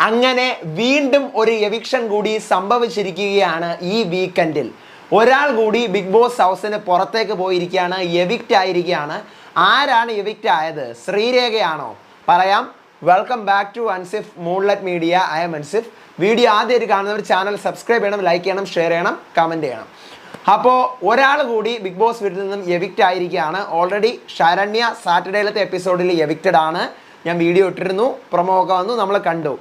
അങ്ങനെ വീണ്ടും ഒരു എവിക്ഷൻ കൂടി സംഭവിച്ചിരിക്കുകയാണ് ഈ വീക്കെൻഡിൽ. ഒരാൾ കൂടി ബിഗ് ബോസ് ഹൗസിന് പുറത്തേക്ക് പോയിരിക്കുകയാണ്, എവിക്റ്റ് ആയിരിക്കുകയാണ്. ആരാണ് എവിക്റ്റ് ആയത്? ശ്രീരേഖയാണോ? പറയാം. Welcome back to Ansif Moonlight Media. I'm Ansif. Video ആദ്യമായിട്ട് കാണുന്നവർ ചാനൽ സബ്സ്ക്രൈബ് ചെയ്യണം, ലൈക്ക് ചെയ്യണം, ഷെയർ ചെയ്യണം, കമൻറ്റ് ചെയ്യണം. അപ്പോൾ ഒരാൾ കൂടി ബിഗ് ബോസ് വീട്ടിൽ നിന്നും എവിക്റ്റ് ആയിരിക്കുകയാണ്. ഓൾറെഡി ശരണ്യ സാറ്റർഡേയിലത്തെ എപ്പിസോഡിൽ എവിക്റ്റഡ് ആണ്. ഞാൻ വീഡിയോ ഇട്ടിരുന്നു, പ്രൊമോ ഒക്കെ വന്നു, നമ്മൾ കണ്ടു.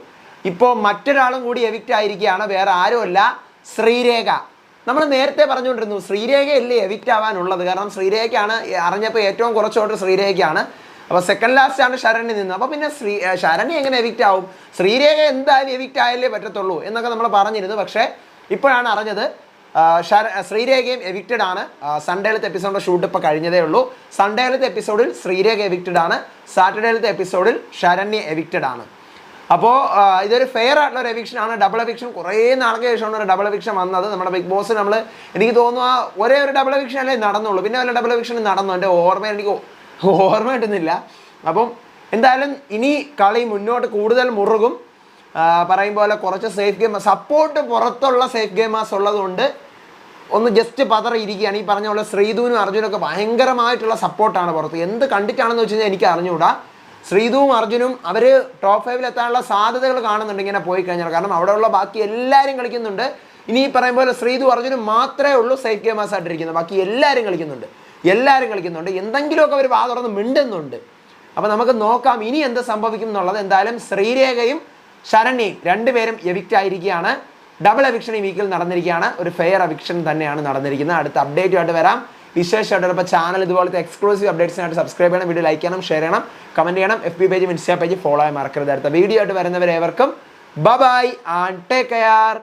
ഇപ്പോൾ മറ്റൊരാളും കൂടി എവിക്റ്റ് ആയിരിക്കുകയാണ്. വേറെ ആരുമല്ല, ശ്രീരേഖ. നമ്മൾ നേരത്തെ പറഞ്ഞുകൊണ്ടിരുന്നു ശ്രീരേഖയല്ലേ എവിക്റ്റ് ആവാനുള്ളത്, കാരണം ശ്രീരേഖയാണ് അറിഞ്ഞപ്പോൾ ഏറ്റവും കുറച്ച് ഓർഡർ ശ്രീരേഖയാണ്. അപ്പോൾ സെക്കൻഡ് ലാസ്റ്റ് ആണ് ശരണ്യ നിന്നത്. അപ്പോൾ പിന്നെ ശരണ്യ എങ്ങനെ എവിക്റ്റ് ആവും? ശ്രീരേഖ എന്തായാലും എവിക്റ്റ് ആയാലേ പറ്റത്തുള്ളൂ എന്നൊക്കെ നമ്മൾ പറഞ്ഞിരുന്നു. പക്ഷേ ഇപ്പോഴാണ് അറിഞ്ഞത് ശ്രീരേഖയും എവിക്റ്റഡ് ആണ്. സൺഡേയിലത്തെ എപ്പിസോഡിൻ്റെ ഷൂട്ട് ഇപ്പോൾ കഴിഞ്ഞതേ ഉള്ളൂ. സൺഡേയിലത്തെ എപ്പിസോഡിൽ ശ്രീരേഖ എവിക്റ്റഡ് ആണ്, സാറ്റർഡേയിലത്തെ എപ്പിസോഡിൽ ശരണ്യ എവിക്റ്റഡ് ആണ്. അപ്പോൾ ഇതൊരു ഫെയർ ആയിട്ടുള്ള ഒരു എവിക്ഷൻ ആണ്. ഡബിൾ എവിക്ഷൻ കുറേ നാൾക്ക് ശേഷമാണ് ഒരു ഡബിൾ എവിക്ഷൻ വന്നത് നമ്മുടെ ബിഗ് ബോസ്. നമ്മൾ എനിക്ക് തോന്നുന്നു ഒരേ ഒരു ഡബിൾ എവിക്ഷൻ അല്ലേ നടന്നുള്ളൂ, പിന്നെ വല്ല ഡബിൾ എവിക്ഷൻ നടന്നു, എൻ്റെ എനിക്ക് ഓർമ്മ കിട്ടുന്നില്ല. അപ്പം എന്തായാലും ഇനി കളി മുന്നോട്ട് കൂടുതൽ മുറുകും. പറയും പോലെ കുറച്ച് സേഫ് ഗെയിം സപ്പോർട്ട് പുറത്തുള്ള സേഫ് ഗെയിമേഴ്സ് ഉള്ളതുകൊണ്ട് ഒന്ന് ജസ്റ്റ് പതറിയിരിക്കുകയാണ്. ഈ പറഞ്ഞ പോലെ ശ്രീധുവിനും അർജുനൊക്കെ ഭയങ്കരമായിട്ടുള്ള സപ്പോർട്ടാണ് പുറത്ത്. എന്ത് കണ്ടിട്ടാണെന്ന് വെച്ച് കഴിഞ്ഞാൽ എനിക്ക് അറിഞ്ഞുകൂടാ. ശ്രീധുവും അർജുനും അവർ ടോപ്പ് 5 എത്താനുള്ള സാധ്യതകൾ കാണുന്നുണ്ട് ഇങ്ങനെ പോയി കഴിഞ്ഞാൽ. കാരണം അവിടെയുള്ള ബാക്കി എല്ലാവരും കളിക്കുന്നുണ്ട്. ഇനി ഈ പറയും പോലെ ശ്രീധു അർജുനും മാത്രമേ ഉള്ളൂ സേഫ് ഗെയിമേഴ്സ് ആയിട്ടിരിക്കുന്നത്. ബാക്കി എല്ലാവരും കളിക്കുന്നുണ്ട്. എന്തെങ്കിലുമൊക്കെ അവർ വാ തുറന്ന് മിണ്ടുന്നുണ്ട്. അപ്പോൾ നമുക്ക് നോക്കാം ഇനി എന്ത് സംഭവിക്കും എന്നുള്ളത്. എന്തായാലും ശ്രീരേഖയും ശരണ്യയും രണ്ടുപേരും എവിക്റ്റ് ആയിരിക്കുകയാണ്. ഡബിൾ എവിക്ഷൻ ഈ വീക്കിൽ നടന്നിരിക്കുകയാണ്. ഒരു ഫെയർ എവിക്ഷൻ തന്നെയാണ് നടന്നിരിക്കുന്നത്. അടുത്ത അപ്ഡേറ്റുമായിട്ട് വരാം, വിശേഷമായിട്ട്. ഇപ്പോൾ ചാനൽ ഇതുപോലത്തെ എക്സ്ക്ലൂസീവ് അപ്ഡേറ്റ്സിനായിട്ട് സബ്സ്ക്രൈബ് ചെയ്യണം, വീഡിയോ ലൈക്ക് ചെയ്യണം, ഷെയർ ചെയ്യണം, കമൻറ്റ് ചെയ്യണം. FB പേജും ഇൻസ്റ്റാ പേജ് ഫോളോ ആയി മറക്കരുത്. അടുത്ത വീഡിയോ ആയിട്ട് വരുന്നവരേവർക്കും ബൈ ആൻഡ് ടേക്ക് കെയർ.